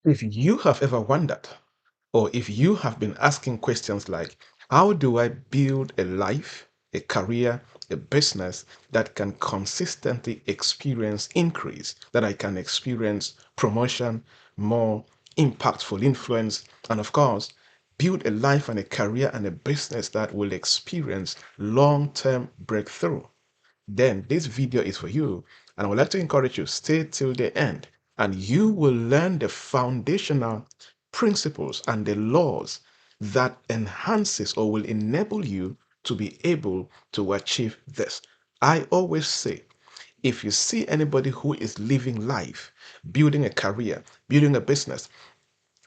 If you have ever wondered, or if you have been asking questions like, how do I build a life, a career, a business that can consistently experience increase, that I can experience promotion, more impactful influence, and of course, build a life and a career and a business that will experience long-term breakthrough, then this video is for you. And I would like to encourage you, stay till the end, and you will learn the foundational principles and the laws that enhances or will enable you to be able to achieve this. I always say, if you see anybody who is living life, building a career, building a business,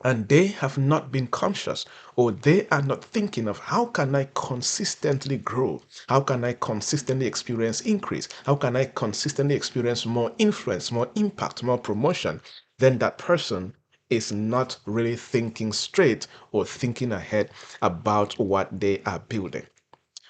and they have not been conscious, or they are not thinking of how can I consistently grow, how can I consistently experience increase, how can I consistently experience more influence, more impact, more promotion, then that person is not really thinking straight or thinking ahead about what they are building.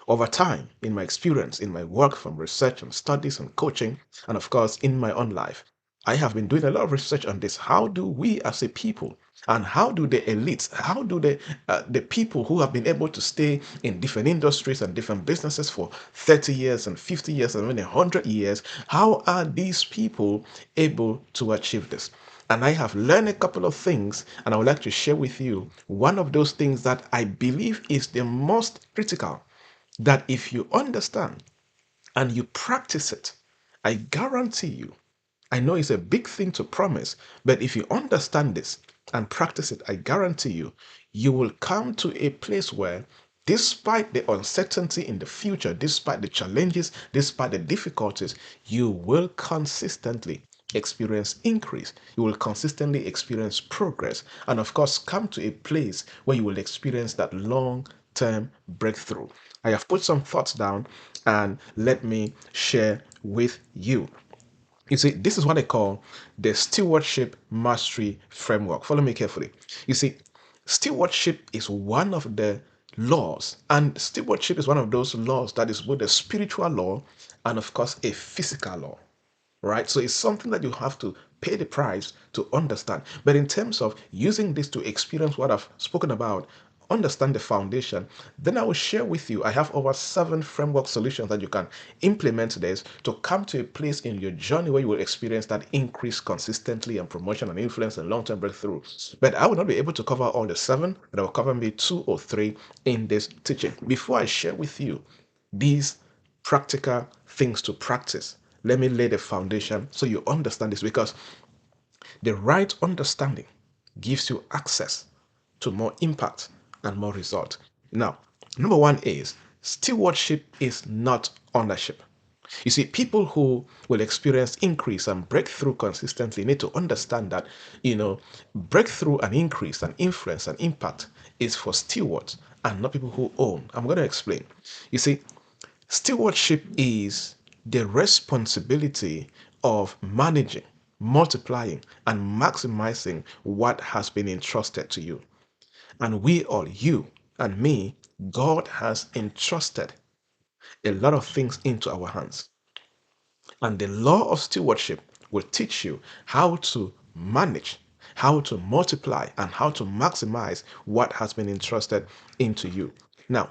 Over time, in my experience, in my work from research and studies and coaching, and of course in my own life, I have been doing a lot of research on this. How do we as a people, and how do the elites, how do the people who have been able to stay in different industries and different businesses for 30 years and 50 years and even 100 years, how are these people able to achieve this? And I have learned a couple of things, and I would like to share with you one of those things that I believe is the most critical, that if you understand and you practice it, I guarantee you, I know it's a big thing to promise, but if you understand this and practice it, I guarantee you, you will come to a place where, despite the uncertainty in the future, despite the challenges, despite the difficulties, you will consistently experience increase. You will consistently experience progress. And of course, come to a place where you will experience that long term breakthrough. I have put some thoughts down and let me share with you. You see, this is what I call the Stewardship Mastery Framework. Follow me carefully. You see, stewardship is one of the laws, and stewardship is one of those laws that is both a spiritual law and, of course, a physical law, right? So it's something that you have to pay the price to understand. But in terms of using this to experience what I've spoken about, understand the foundation, then I will share with you. I have over 7 framework solutions that you can implement this to come to a place in your journey where you will experience that increase consistently and promotion and influence and long-term breakthrough. But I will not be able to cover all the 7, but I will cover maybe 2 or 3 in this teaching. Before I share with you these practical things to practice, let me lay the foundation so you understand this, because the right understanding gives you access to more impact and more result. Now, number one is stewardship is not ownership. You see, people who will experience increase and breakthrough consistently need to understand that, breakthrough and increase and influence and impact is for stewards and not people who own. I'm going to explain. You see, stewardship is the responsibility of managing, multiplying, and maximizing what has been entrusted to you. And we all, you and me, God has entrusted a lot of things into our hands. And the law of stewardship will teach you how to manage, how to multiply, and how to maximize what has been entrusted into you. Now,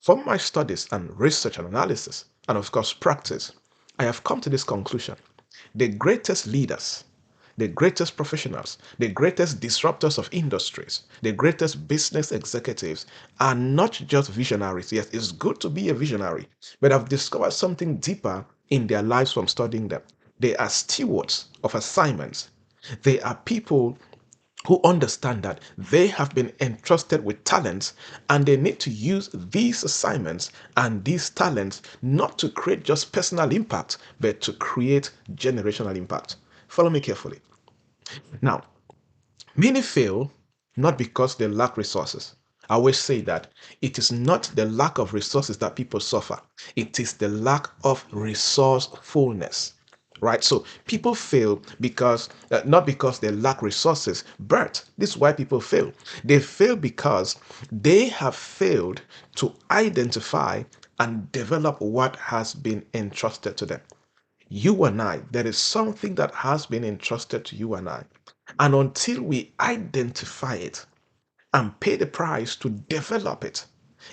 from my studies and research and analysis, and of course practice, I have come to this conclusion. The greatest leaders, the greatest professionals, the greatest disruptors of industries, the greatest business executives are not just visionaries. Yes, it's good to be a visionary, but I've discovered something deeper in their lives from studying them. They are stewards of assignments. They are people who understand that they have been entrusted with talents, and they need to use these assignments and these talents not to create just personal impact, but to create generational impact. Follow me carefully. Now, many fail not because they lack resources. I always say that it is not the lack of resources that people suffer, it is the lack of resourcefulness. Right? So people fail because not because they lack resources, but this is why people fail. They fail because they have failed to identify and develop what has been entrusted to them. You and I, there is something that has been entrusted to you and I. And until we identify it and pay the price to develop it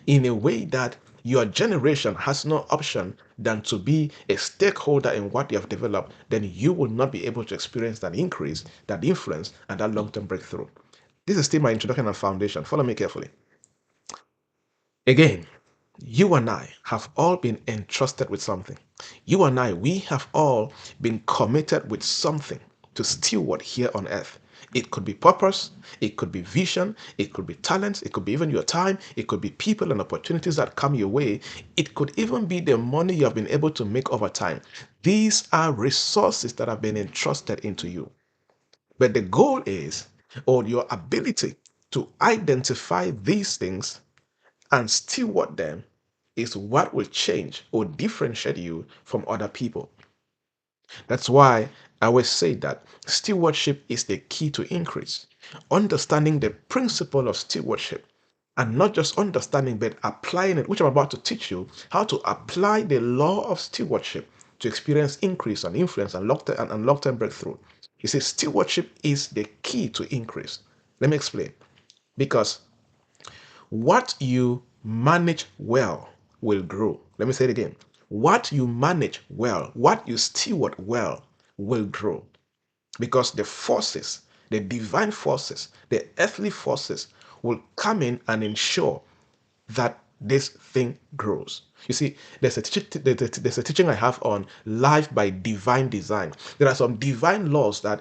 in a way that your generation has no option than to be a stakeholder in what you have developed, then you will not be able to experience that increase, that influence, and that long term breakthrough. This is still my introduction and foundation. Follow me carefully. Again, you and I have all been entrusted with something. You and I, we have all been committed with something to steward here on earth. It could be purpose, it could be vision, it could be talents, it could be even your time, it could be people and opportunities that come your way. It could even be the money you have been able to make over time. These are resources that have been entrusted into you. But the goal is, or your ability to identify these things and steward them is what will change or differentiate you from other people. That's why I always say that stewardship is the key to increase. Understanding the principle of stewardship and not just understanding but applying it, which I'm about to teach you how to apply the law of stewardship to experience increase and influence and long-term breakthrough. He says stewardship is the key to increase. Let me explain. Because what you manage well will grow. Let me say it again. What you manage well, what you steward well will grow. Because the forces, the divine forces, the earthly forces will come in and ensure that this thing grows. You see, there's a teaching I have on life by divine design. There are some divine laws that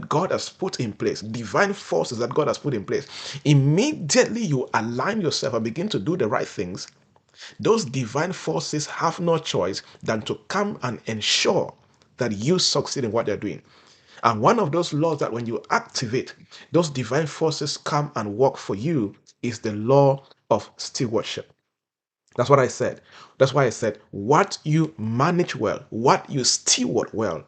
God has put in place, divine forces that God has put in place. Immediately you align yourself and begin to do the right things, those divine forces have no choice than to come and ensure that you succeed in what they're doing. And one of those laws that when you activate, those divine forces come and work for you is the law of stewardship. That's what I said. That's why I said, what you manage well, what you steward well,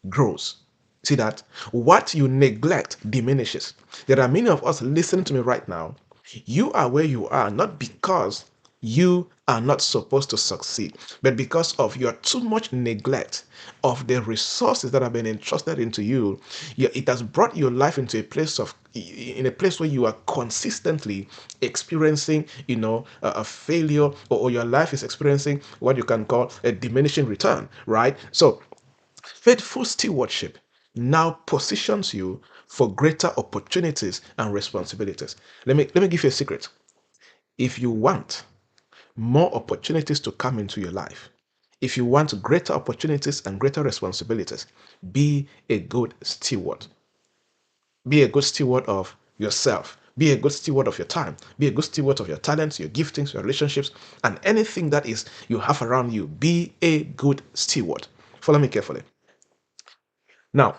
grows. See that? What you neglect diminishes. There are many of us listening to me right now. You are where you are not because you are not supposed to succeed, but because of your too much neglect of the resources that have been entrusted into you. It has brought your life into a place of in a place where you are consistently experiencing, a failure, or your life is experiencing what you can call a diminishing return, right? So faithful stewardship now positions you for greater opportunities and responsibilities. Let me give you a secret. If you want more opportunities to come into your life, if you want greater opportunities and greater responsibilities, be a good steward. Be a good steward of yourself. Be a good steward of your time. Be a good steward of your talents, your giftings, your relationships, and anything that is you have around you. Be a good steward. Follow me carefully. Now,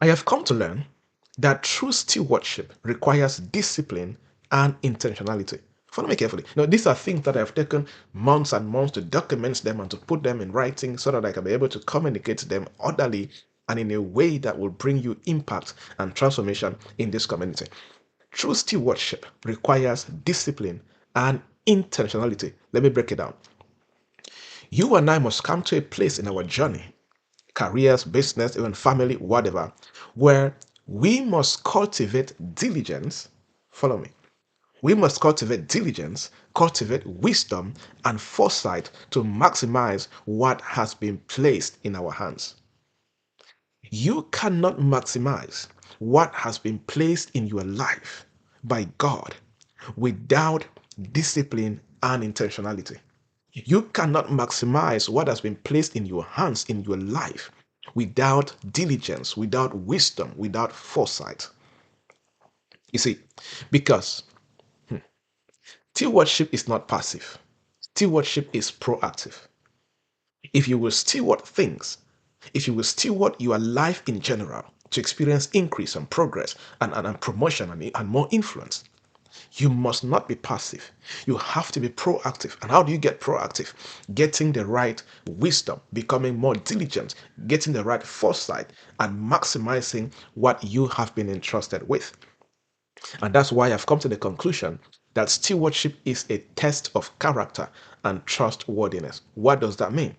I have come to learn that true stewardship requires discipline and intentionality. Follow me carefully. Now, these are things that I've taken months and months to document them and to put them in writing so that I can be able to communicate them orderly and in a way that will bring you impact and transformation in this community. True stewardship requires discipline and intentionality. Let me break it down. You and I must come to a place in our journey, careers, business, even family, whatever, where we must cultivate diligence. Follow me. We must cultivate diligence, cultivate wisdom, and foresight to maximize what has been placed in our hands. You cannot maximize what has been placed in your life by God without discipline and intentionality. You cannot maximize what has been placed in your hands in your life without diligence, without wisdom, without foresight. You see, because stewardship is not passive, stewardship is proactive. If you will steward things, if you will steward your life in general to experience increase and progress and promotion and more influence, you must not be passive. You have to be proactive. And how do you get proactive? Getting the right wisdom, becoming more diligent, getting the right foresight, and maximizing what you have been entrusted with. And that's why I've come to the conclusion that stewardship is a test of character and trustworthiness. What does that mean?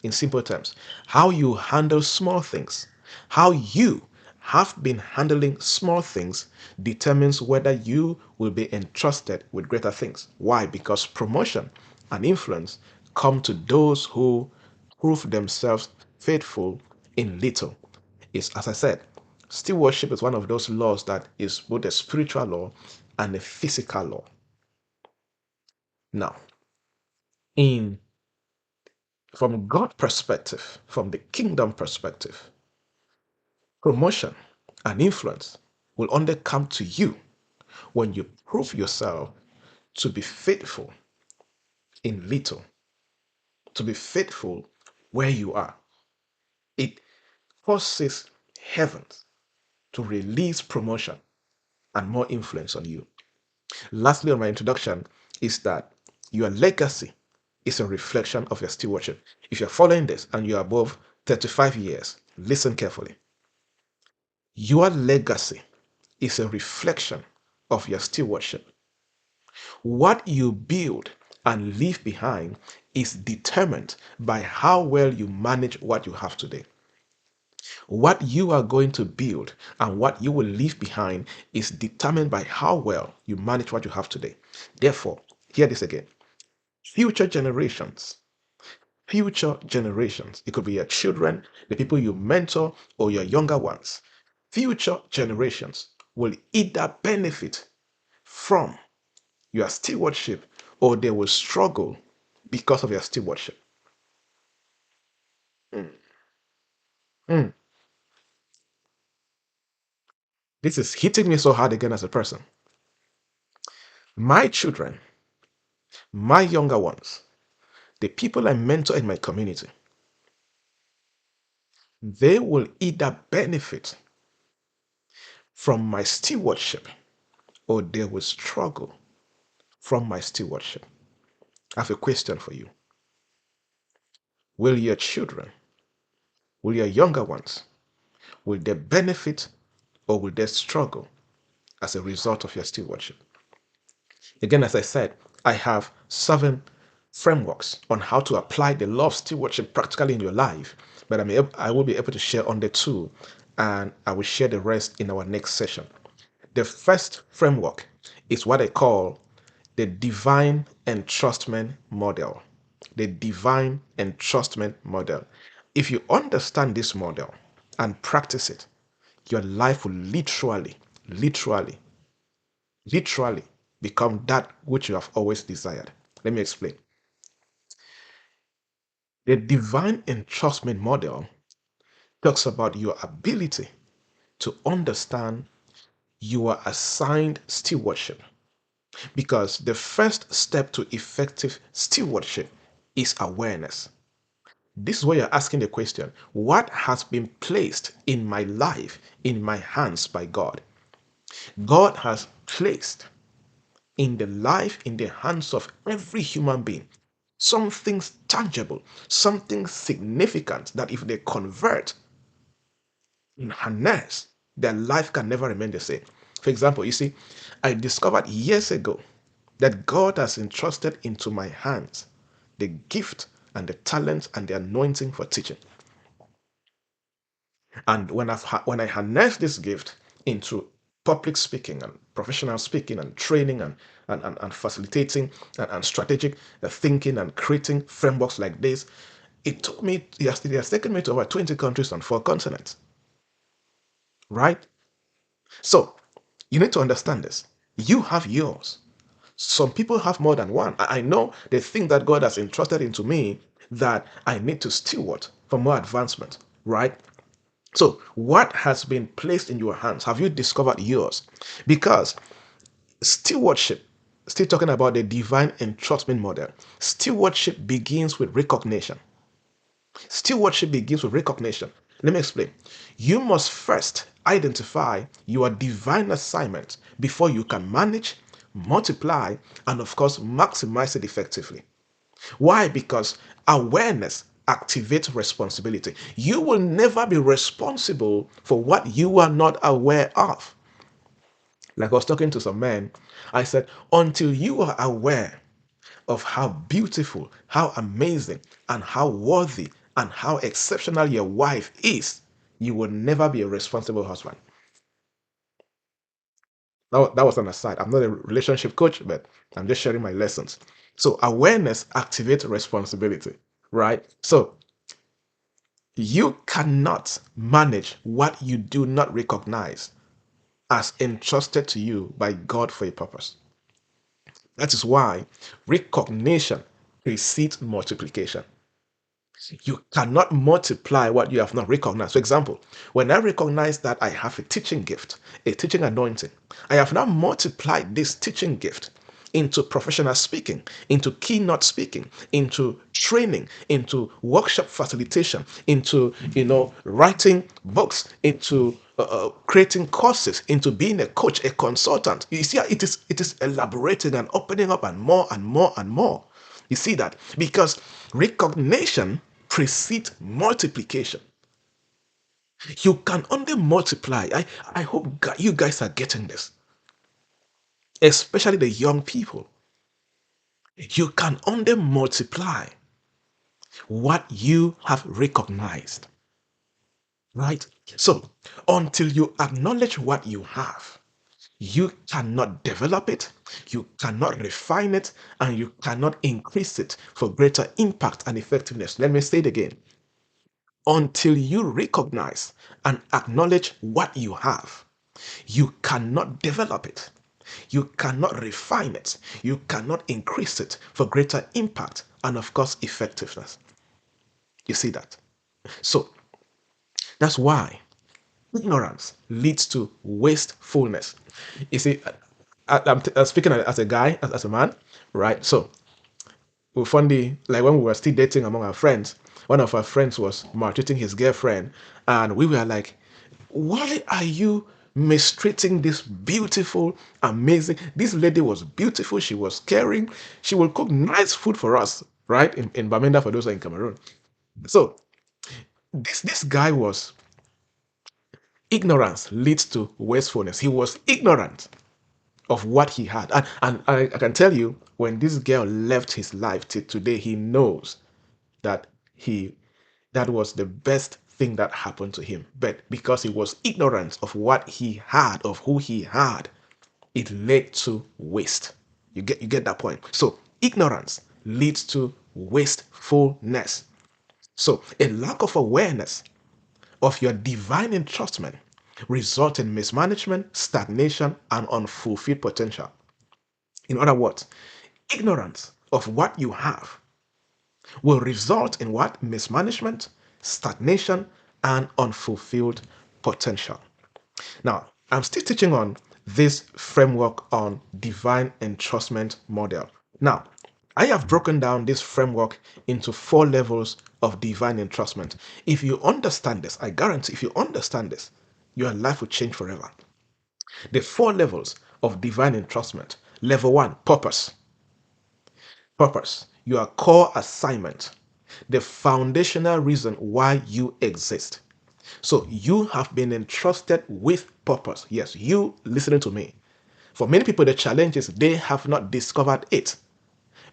In simple terms, how you handle small things, how you have been handling small things determines whether you will be entrusted with greater things. Why? Because promotion and influence come to those who prove themselves faithful in little. Is, as I said, stewardship is one of those laws that is both a spiritual law and a physical law. Now, in from God perspective, from the kingdom perspective, promotion and influence will only come to you when you prove yourself to be faithful in little, to be faithful where you are. It forces heavens to release promotion and more influence on you. Lastly, on my introduction, is that your legacy is a reflection of your stewardship. If you're following this and you're above 35 years, listen carefully. Your legacy is a reflection of your stewardship. What you build and leave behind is determined by how well you manage what you have today. What you are going to build and what you will leave behind is determined by how well you manage what you have today. Therefore, hear this again. Future generations, it could be your children, the people you mentor, or your younger ones. Future generations will either benefit from your stewardship or they will struggle because of your stewardship. Mm. Mm. This is hitting me so hard again as a person. My children, my younger ones, the people I mentor in my community, they will either benefit from my stewardship or they will struggle from my stewardship. I have a question for you. Will your children, will your younger ones, will they benefit or will they struggle as a result of your stewardship? Again, as I said, I have 7 frameworks on how to apply the law of stewardship practically in your life, but I will be able to share on the 2, and I will share the rest in our next session. The first framework is what I call the divine entrustment model. The divine entrustment model. If you understand this model and practice it, your life will literally become that which you have always desired. Let me explain. The divine entrustment model talks about your ability to understand your assigned stewardship. Because the first step to effective stewardship is awareness. This is where you're asking the question, what has been placed in my life, in my hands by God? God has placed in the life, in the hands of every human being, something tangible, something significant that if they convert in harness, their life can never remain the same. For example, you see, I discovered years ago that God has entrusted into my hands the gift and the talent and the anointing for teaching. And when I harness this gift into public speaking and professional speaking and training and facilitating and strategic thinking and creating frameworks like this, it has taken me to over 20 countries on 4 continents, right? So you need to understand this. You have yours. Some people have more than one. I know the thing that God has entrusted into me that I need to steward for more advancement, right? So, what has been placed in your hands? Have you discovered yours? Because stewardship, still talking about the divine entrustment model, stewardship begins with recognition. Stewardship begins with recognition. Let me explain. You must first identify your divine assignment before you can manage, multiply, and of course, maximize it effectively. Why? Because awareness activates responsibility. You will never be responsible for what you are not aware of. Like I was talking to some men, I said, until you are aware of how beautiful, how amazing, and how worthy and how exceptional your wife is, you will never be a responsible husband. That was an aside. I'm not a relationship coach, but I'm just sharing my lessons. So awareness activates responsibility, right? So you cannot manage what you do not recognize as entrusted to you by God for a purpose. That is why recognition precedes multiplication. You cannot multiply what you have not recognized. For example, when I recognize that I have a teaching gift, a teaching anointing, I have now multiplied this teaching gift into professional speaking, into keynote speaking, into training, into workshop facilitation, into writing books, into creating courses, into being a coach, a consultant. You see, it is elaborating and opening up and more and more and more. You see that? Because recognition precedes multiplication. You can only multiply. I hope you guys are getting this, especially the young people. You can only multiply what you have recognized, right? So, until you acknowledge what you have, you cannot develop it, you cannot refine it, and you cannot increase it for greater impact and effectiveness. Let me say it again. Until you recognize and acknowledge what you have, you cannot develop it. You cannot refine it. You cannot increase it for greater impact and, of course, effectiveness. You see that? So that's why ignorance leads to wastefulness. You see, I'm speaking as a guy, as a man, right? So we funny, like when we were still dating among our friends, one of our friends was maltreating his girlfriend, and we were like, why are you mistreating this beautiful, amazing? This lady was beautiful, she was caring, she will cook nice food for us, right? In Bamenda, for those who are in Cameroon. So this guy was ignorance leads to wastefulness. He was ignorant of what he had. And I can tell you, when this girl left his life till today, he knows that he that was the best thing that happened to him. But because he was ignorant of what he had, of who he had, it led to waste. You get that point. So ignorance leads to wastefulness. So a lack of awareness of your divine entrustment result in mismanagement, stagnation, and unfulfilled potential. In other words, ignorance of what you have will result in what? Mismanagement, stagnation, and unfulfilled potential. Now, I'm still teaching on this framework on divine entrustment model. Now, I have broken down this framework into 4 levels of divine entrustment. If you understand this, I guarantee if you understand this, your life will change forever. The 4 levels of divine entrustment. Level 1, purpose. Purpose, your core assignment, the foundational reason why you exist. So you have been entrusted with purpose. Yes, you listening to me. For many people, the challenge is they have not discovered it.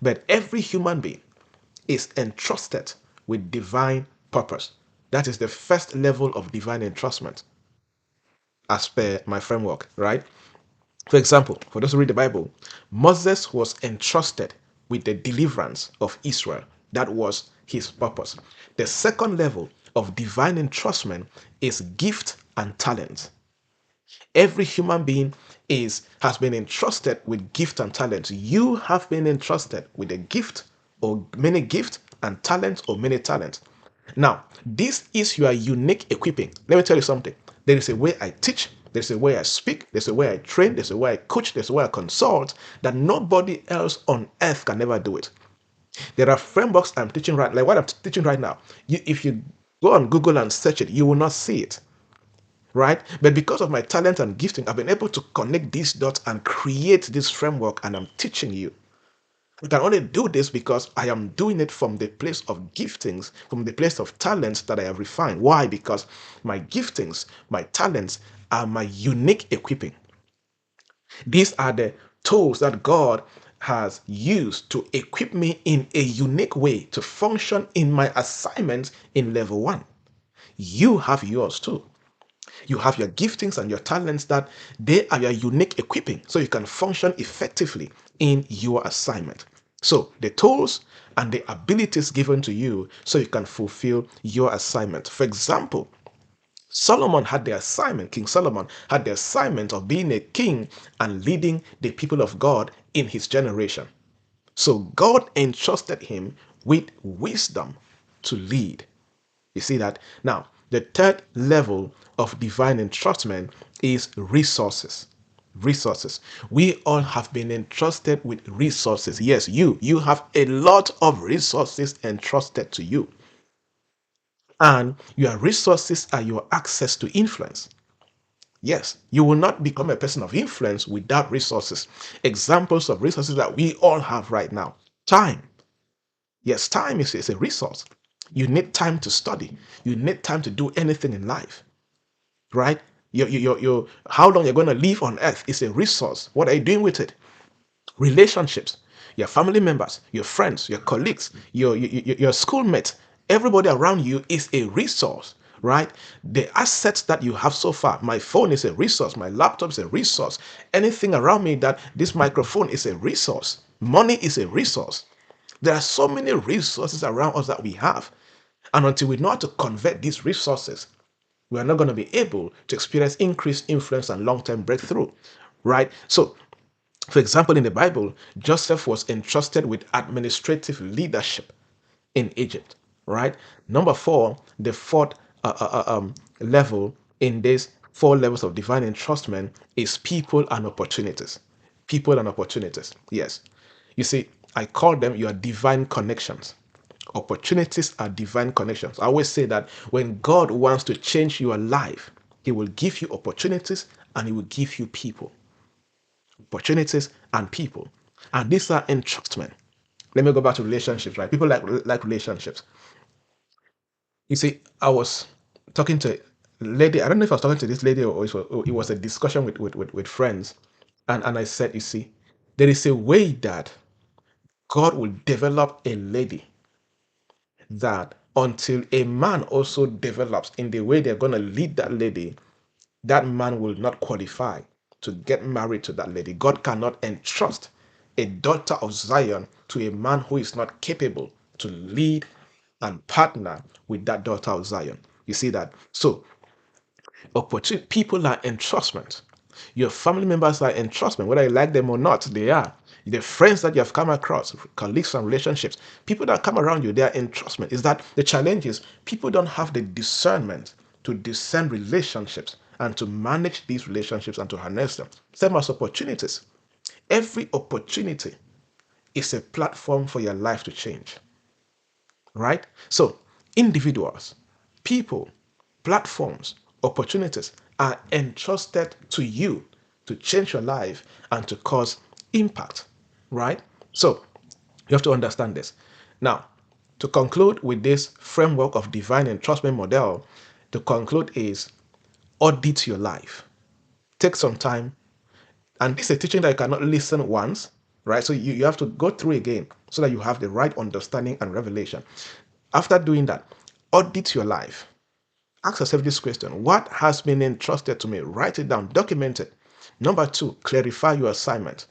But every human being is entrusted with divine purpose. That is the first level of divine entrustment, as per my framework, right? For example, for those who read the Bible, Moses was entrusted with the deliverance of Israel. That was his purpose. The second level of divine entrustment is gift and talent. Every human being has been entrusted with gift and talent. You have been entrusted with a gift or many gifts and talents or many talents. Now, this is your unique equipping. Let me tell you something. There is a way I teach, there's a way I speak, there's a way I train, there's a way I coach, there's a way I consult that nobody else on earth can ever do it. There are frameworks I'm teaching like what I'm teaching right now. If you go on Google and search it, you will not see it, right? But because of my talent and gifting, I've been able to connect these dots and create this framework, and I'm teaching you. I can only do this because I am doing it from the place of giftings, from the place of talents that I have refined. Why? Because my giftings, my talents are my unique equipping. These are the tools that God has used to equip me in a unique way to function in my assignment in level 1. you have yours too. You have your giftings and your talents that they are your unique equipping so you can function effectively in your assignment. So the tools and the abilities given to you so you can fulfill your assignment. For example, King Solomon had the assignment of being a king and leading the people of God in his generation. So God entrusted him with wisdom to lead. You see that? Now, the third level of divine entrustment is resources. Resources. We all have been entrusted with resources. Yes, you have a lot of resources entrusted to you. And your resources are your access to influence. Yes, you will not become a person of influence without resources. Examples of resources that we all have right now: time. Yes, time is a resource. You need time to study. You need time to do anything in life, right? How long you're going to live on earth is a resource. What are you doing with it? Relationships, your family members, your friends, your colleagues, your schoolmates, everybody around you is a resource, right? The assets that you have so far, my phone is a resource, my laptop is a resource, anything around me, that this microphone is a resource, money is a resource. There are so many resources around us that we have. And until we know how to convert these resources, we are not going to be able to experience increased influence and long-term breakthrough, right? So, for example, in the Bible, Joseph was entrusted with administrative leadership in Egypt, right? Number four, the fourth level in these four levels of divine entrustment is people and opportunities. People and opportunities. Yes. You see, I call them your divine connections. Opportunities are divine connections. I always say that when God wants to change your life, He will give you opportunities and He will give you people. Opportunities and people. And these are entrustment. Let me go back to relationships, right? People like relationships. You see, I was talking to a lady. I don't know if I was talking to this lady or it was a discussion with friends. And I said, you see, there is a way that God will develop a lady that until a man also develops in the way they're going to lead that lady, that man will not qualify to get married to that lady. God cannot entrust a daughter of Zion to a man who is not capable to lead and partner with that daughter of Zion. You see that? So, opportunity people are entrustment. Your family members are entrustment, whether you like them or not, they are. The friends that you have come across, colleagues and relationships, people that come around you, they are entrustment. Is that the challenge is people don't have the discernment to discern relationships and to manage these relationships and to harness them. Same as opportunities. Every opportunity is a platform for your life to change, right? So, individuals, people, platforms, opportunities are entrusted to you to change your life and to cause impact, right? So, you have to understand this. Now, to conclude with this framework of divine entrustment model, to conclude is audit your life. Take some time, and this is a teaching that you cannot listen once, right? So you have to go through again so that you have the right understanding and revelation. After doing that, audit your life. Ask yourself this question: what has been entrusted to me? Write it down, document it. Number two, clarify your assignment.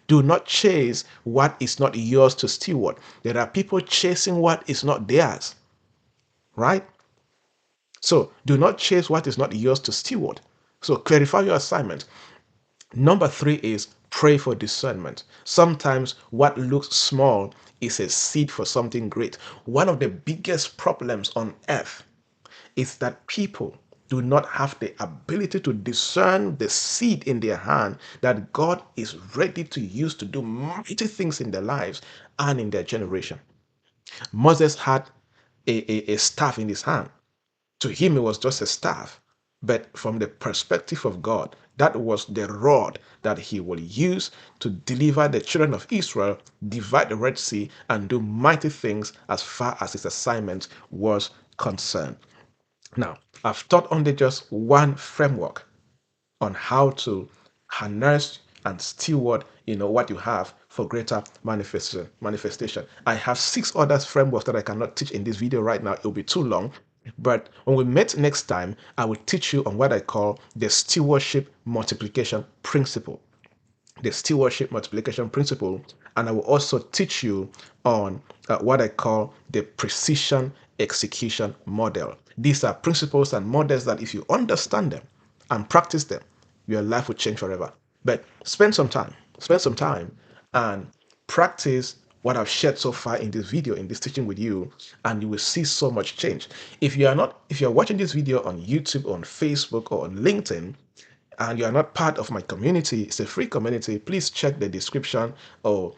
Do not chase what is not yours to steward. There are people chasing what is not theirs, right? So do not chase what is not yours to steward. So clarify your assignment. Number three is pray for discernment. Sometimes what looks small is a seed for something great. One of the biggest problems on earth is that people do not have the ability to discern the seed in their hand that God is ready to use to do mighty things in their lives and in their generation. Moses had a staff in his hand. To him, it was just a staff. But from the perspective of God, that was the rod that he will use to deliver the children of Israel, divide the Red Sea, and do mighty things as far as his assignment was concerned. Now, I've taught only just one framework on how to harness and steward, what you have for greater manifestation. I have six other frameworks that I cannot teach in this video right now. It will be too long. But when we meet next time, I will teach you on what I call the stewardship multiplication principle. The stewardship multiplication principle, and I will also teach you on what I call the precision execution model. These are principles and models that if you understand them and practice them, your life will change forever. But spend some time and practice what I've shared so far in this video, in this teaching with you, and you will see so much change. If you're watching this video on YouTube, on Facebook, or on LinkedIn, and you are not part of my community, it's a free community, please check the description or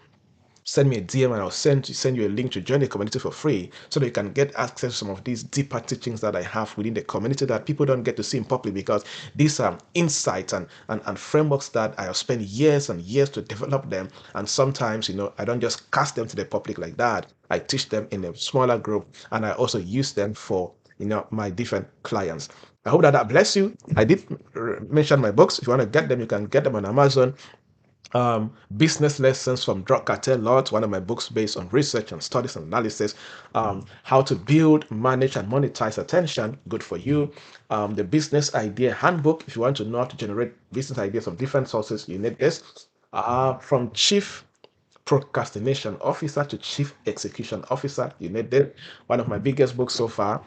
send me a DM and I'll send you a link to join the community for free so that you can get access to some of these deeper teachings that I have within the community that people don't get to see in public, because these are insights and frameworks that I have spent years and years to develop them. And sometimes, I don't just cast them to the public like that. I teach them in a smaller group and I also use them for my different clients. I hope that bless you. I did mention my books. If you want to get them, you can get them on Amazon. Business Lessons from Drug Cartel Lords, one of my books based on research and studies and analysis. How to Build, Manage, and Monetize Attention, good for you. The Business Idea Handbook, if you want to know how to generate business ideas from different sources, you need this. From Chief Procrastination Officer to Chief Execution Officer, you need this. One of my biggest books so far.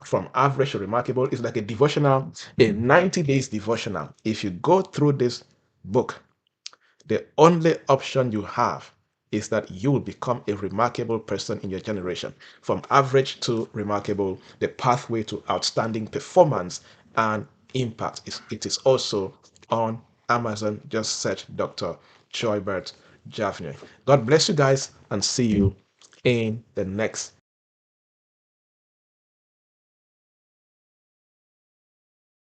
From Average to Remarkable, is like a devotional, a 90 days devotional. If you go through this book, the only option you have is that you will become a remarkable person in your generation. From average to remarkable, the pathway to outstanding performance and impact. It is also on Amazon. Just search Dr. Joybert Javne. God bless you guys and see you in the next